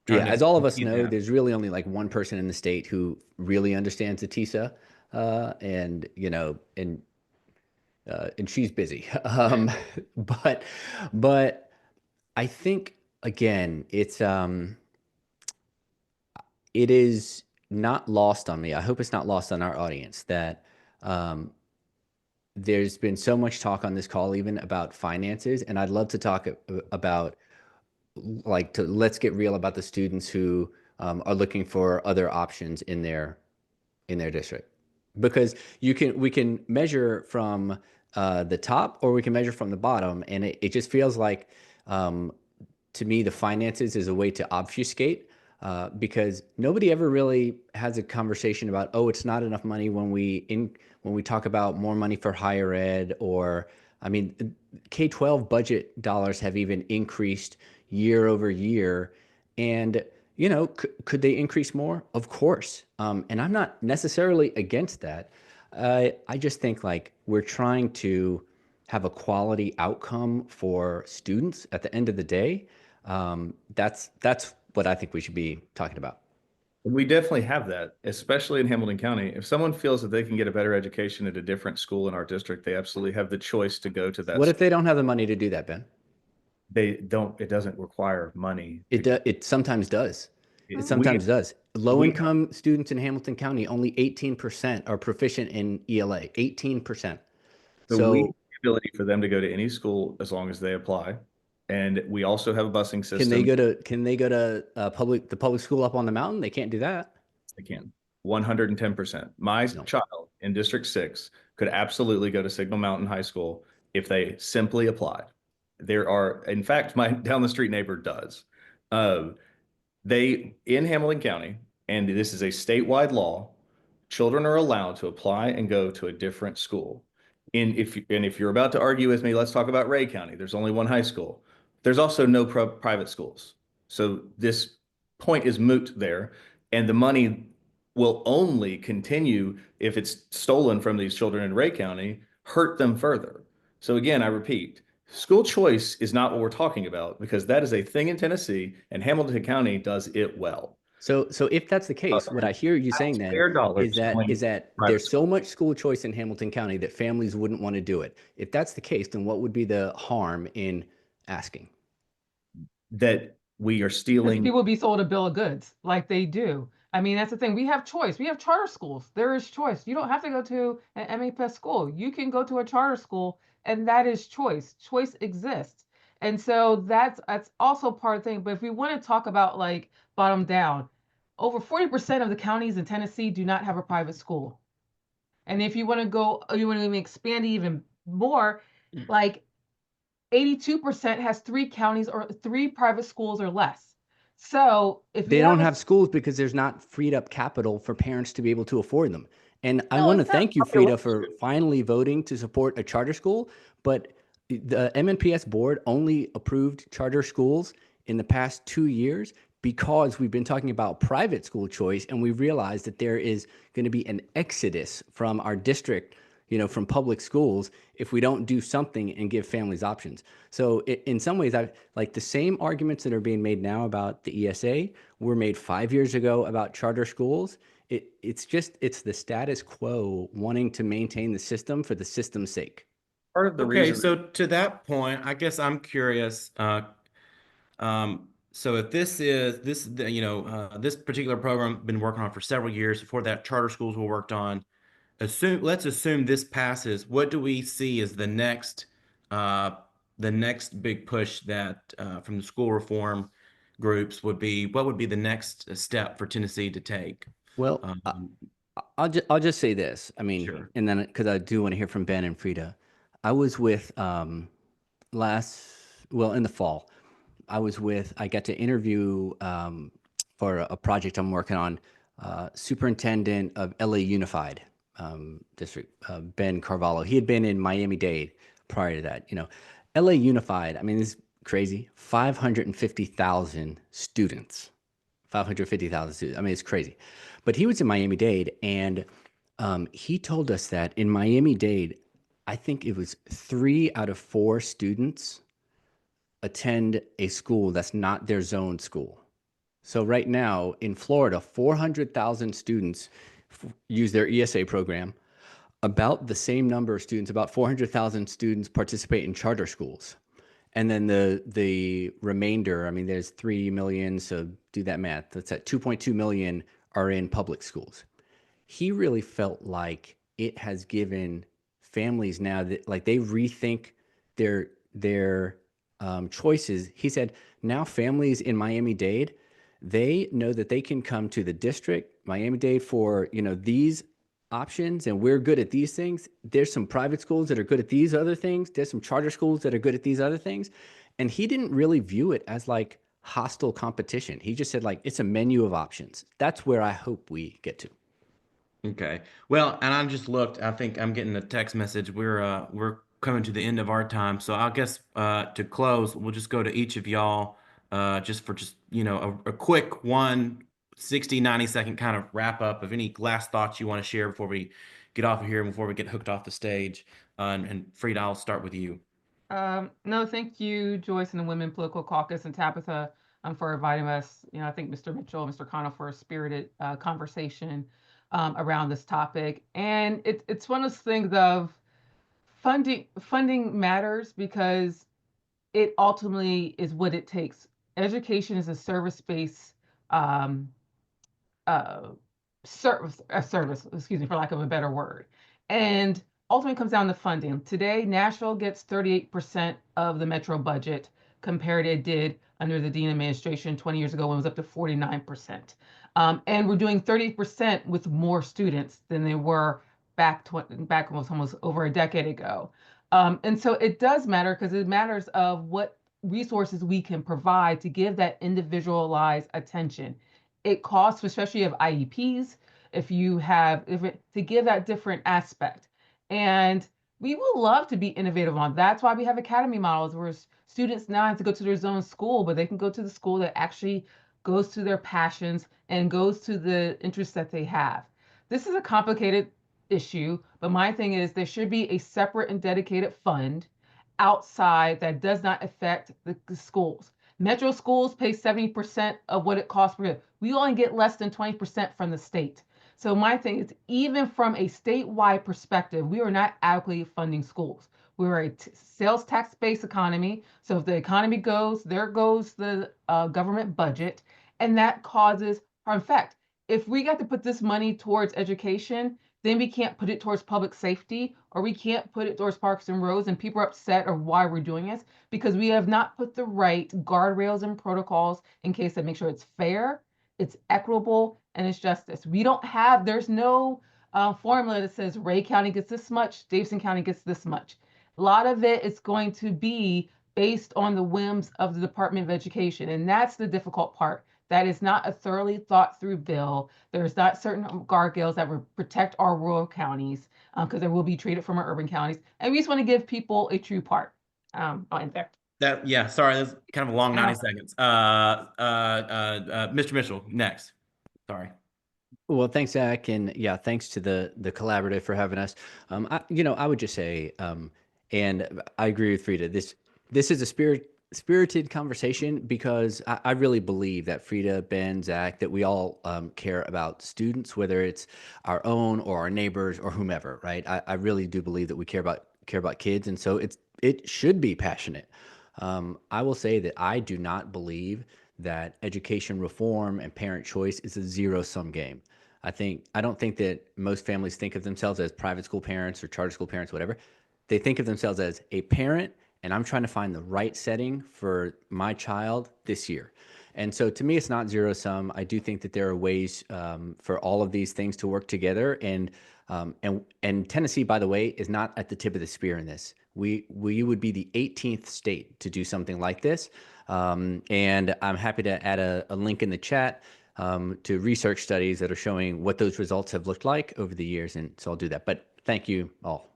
yeah, as all of us tease know, that. there's really only like one person in the state who really understands the TISA, and and she's busy. But I think again, it is not lost on me. I hope it's not lost on our audience that there's been so much talk on this call, even about finances, and I'd love to talk about let's get real about the students who are looking for other options in their district, because we can measure from the top or we can measure from the bottom, and it just feels like to me the finances is a way to obfuscate, because nobody ever really has a conversation about, oh, it's not enough money when we talk about more money for higher ed, or I mean, K-12 budget dollars have even increased year over year. And, could they increase more? Of course. And I'm not necessarily against that. I just think like we're trying to have a quality outcome for students at the end of the day. That's what I think we should be talking about. We definitely have that, especially in Hamilton County. If someone feels that they can get a better education at a different school in our district, they absolutely have the choice to go to that. What if they don't have the money to do that, Ben? It doesn't require money. It sometimes does. It sometimes does. Low-income students in Hamilton County, only 18% are proficient in ELA. 18%. So we have the ability for them to go to any school as long as they apply. And we also have a busing system. Can they go to the public school up on the mountain? They can't do that. They can. 110%. My child in District 6 could absolutely go to Signal Mountain High School if they simply applied. In fact, my down the street neighbor does. In Hamilton County, and this is a statewide law, children are allowed to apply and go to a different school. And if you're about to argue with me, let's talk about Ray County. There's only one high school. There's also no private schools. So this point is moot there. And the money will only continue, if it's stolen from these children in Ray County, hurt them further. So again, I repeat, school choice is not what we're talking about, because that is a thing in Tennessee and Hamilton County does it well. So if that's the case, what I hear you saying then Taxpayer dollars is that going private there's so school. much school choice in Hamilton County that families wouldn't want to do it. If that's the case, then what would be the harm in asking? That we are Because stealing. people be sold a bill of goods like they do. I mean, that's the thing. We have choice. We have charter schools. There is choice. You don't have to go to an MAPS school. You can go to a charter school, and that is choice. Choice exists. And so that's also part of the thing. But if we want to talk about like bottom down, over 40% of the counties in Tennessee do not have a private school. And if you want to go, you want to even expand it even more, like 82% has 3 counties or 3 private schools or less. So if They you have don't a have schools because there's not freed up capital for parents to be able to afford them. And I no, want to it's not. thank you, Frida, for finally voting to support a charter school. But the MNPS board only approved charter schools in the past 2 years because we've been talking about private school choice, and we realized that there is going to be an exodus from our district, from public schools if we don't do something and give families options. So in some ways, I like the same arguments that are being made now about the ESA were made 5 years ago about charter schools. It's the status quo wanting to maintain the system for the system's sake. Part of the Okay, reason. so to that point, I guess I'm curious. So if this particular program been working on for several years. Before that, charter schools were worked on. Let's assume this passes. What do we see as uh, the next big push that from the school reform groups would be? What would be the next step for Tennessee to take? Well, Um, I'll just say this. I mean, sure. and then because I do want to hear from Ben and Frida. I was with in the fall. I got to interview for a project I'm working on, superintendent of LA Unified District, Ben Carvalho. He had been in Miami-Dade prior to that. LA Unified, I mean, this is crazy. 550,000 students. 550,000 students. I mean, it's crazy. But he was in Miami-Dade, and he told us that in Miami-Dade, I think it was 3 out of 4 students attend a school that's not their zone school. So right now in Florida, 400,000 students use their ESA program. About the same number of students, about 400,000 students participate in charter schools. And then the remainder, I mean, there's 3 million, so do that math. That's at 2.2 million are in public schools. He really felt like it has given families now that like they rethink their choices. He said now families in Miami-Dade, they know that they can come to the district, Miami-Dade, for these options, and we're good at these things. There's some private schools that are good at these other things. There's some charter schools that are good at these other things. And he didn't really view it as like hostile competition. He just said like it's a menu of options. That's where I hope we get to. Okay. Well, and I just looked. I think I'm getting a text message. We're coming to the end of our time. So I guess to close, we'll just go to each of y'all just for a quick 60-90 second kind of wrap up of any last thoughts you want to share before we get off of here and before we get hooked off the stage. And Frida, I'll start with you. No, thank you, Joyce and the Women Political Caucus and Tabitha for inviting us. I think Mr. Mitchell, Mr. Connell for a spirited conversation around this topic. And it's one of those things of funding matters because it ultimately is what it takes. Education is a service-based um, uh, service, excuse me, for lack of a better word. And ultimately comes down to funding. Today, Nashville gets 38% of the metro budget compared to it did under the Dean administration 20 years ago when it was up to 49%. And we're doing 30% with more students than they were back almost over a decade ago. And so it does matter because it matters of what resources we can provide to give that individualized attention. It costs, especially if IEPs, to give that different aspect. And we would love to be innovative on. That's why we have academy models where students now have to go to their zone school, but they can go to the school that actually goes to their passions and goes to the interests that they have. This is a complicated issue, but my thing is there should be a separate and dedicated fund outside that does not affect the schools. Metro schools pay 70% of what it costs per year. We only get less than 20% from the state. So my thing is, even from a statewide perspective, we are not adequately funding schools. We're a sales tax-based economy. So if the economy goes, there goes the government budget, and that causes harm. In fact, if we got to put this money towards education, then we can't put it towards public safety, or we can't put it towards parks and roads, and people are upset of why we're doing this because we have not put the right guardrails and protocols in case that make sure it's fair, it's equitable, and it's justice. We don't have, there's no formula that says Ray County gets this much, Davidson County gets this much. A lot of it is going to be based on the whims of the Department of Education, and that's the difficult part. That is not a thoroughly thought through bill. There's not certain guardrails that will protect our rural counties because they will be treated from our urban counties. And we just want to give people a true part. I'll end there. Yeah, sorry, that's kind of a long No. 90 seconds. Mr. Mitchell, next. Sorry. Well, thanks, Zach, and yeah, thanks to the collaborative for having us. I would just say, and I agree with Frida. This is a spirited conversation because I really believe that Frida, Ben, Zach, that we all care about students, whether it's our own or our neighbors or whomever, right? I really do believe that we care about kids, and so it should be passionate. I will say that I do not believe that education reform and parent choice is a zero-sum game. I don't think that most families think of themselves as private school parents or charter school parents, whatever. They think of themselves as a parent, and I'm trying to find the right setting for my child this year. And so to me, it's not zero sum. I do think that there are ways for all of these things to work together. And Tennessee, by the way, is not at the tip of the spear in this. We would be the 18th state to do something like this. And I'm happy to add a link in the chat to research studies that are showing what those results have looked like over the years. And so I'll do that. But thank you all.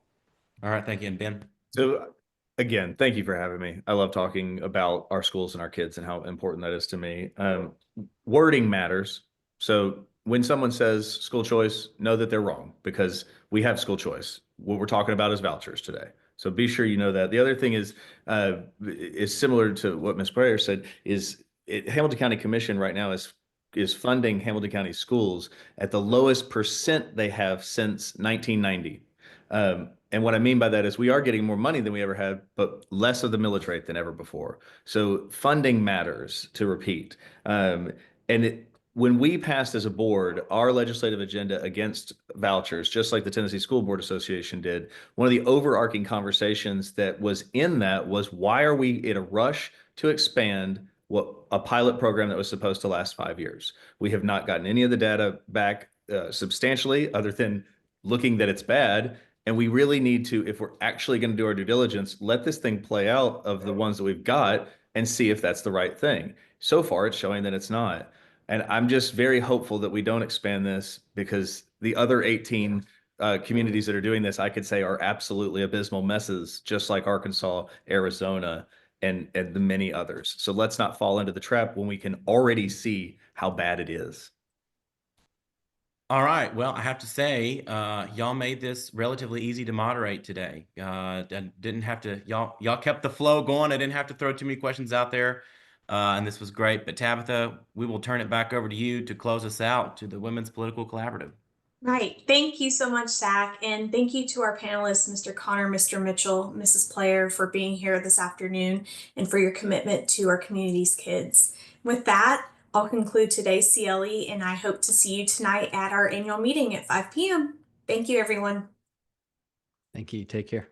All right, thank you. And Ben? So again, thank you for having me. I love talking about our schools and our kids and how important that is to me. Wording matters. So when someone says school choice, know that they're wrong because we have school choice. What we're talking about is vouchers today. So be sure you know that. The other thing is similar to what Ms. Prayer said, Hamilton County Commission right now is funding Hamilton County schools at the lowest percent they have since 1990. And what I mean by that is we are getting more money than we ever had, but less of the millage rate than ever before. So funding matters, to repeat. When we passed as a board our legislative agenda against vouchers, just like the Tennessee School Board Association did, one of the overarching conversations that was in that was, why are we in a rush to expand a pilot program that was supposed to last 5 years? We have not gotten any of the data back substantially, other than looking that it's bad. And we really need to, if we're actually going to do our due diligence, let this thing play out of the ones that we've got and see if that's the right thing. So far, it's showing that it's not. And I'm just very hopeful that we don't expand this, because the other 18 communities that are doing this, I could say, are absolutely abysmal messes, just like Arkansas, Arizona, and the many others. So let's not fall into the trap when we can already see how bad it is. All right. Well, I have to say, y'all made this relatively easy to moderate today. Didn't have to, y'all kept the flow going. I didn't have to throw too many questions out there. And this was great. But Tabitha, we will turn it back over to you to close us out to the Women's Political Collaborative. Right. Thank you so much, Zach. And thank you to our panelists, Mr. Connor, Mr. Mitchell, Mrs. Player, for being here this afternoon and for your commitment to our community's kids. With that, I'll conclude today's CLE, and I hope to see you tonight at our annual meeting at 5 p.m. Thank you, everyone. Thank you. Take care.